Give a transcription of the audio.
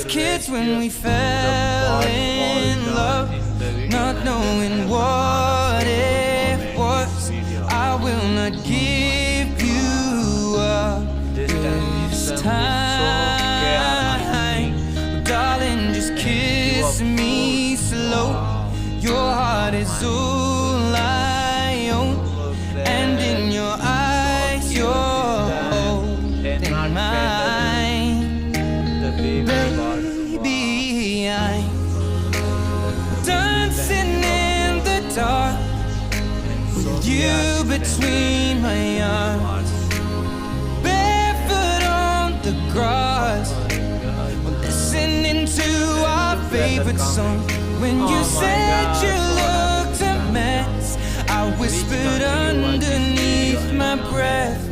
kids when we fell in love, not knowing what it was. I will not give you up this time. Darling, just kiss me slow. Your heart is all I own, and in your eyes you're holding mine. Baby, I'm dancing in the dark with you between my arms, barefoot on the grass, listening to our favorite song. When you said you looked a mess, I whispered underneath my breath,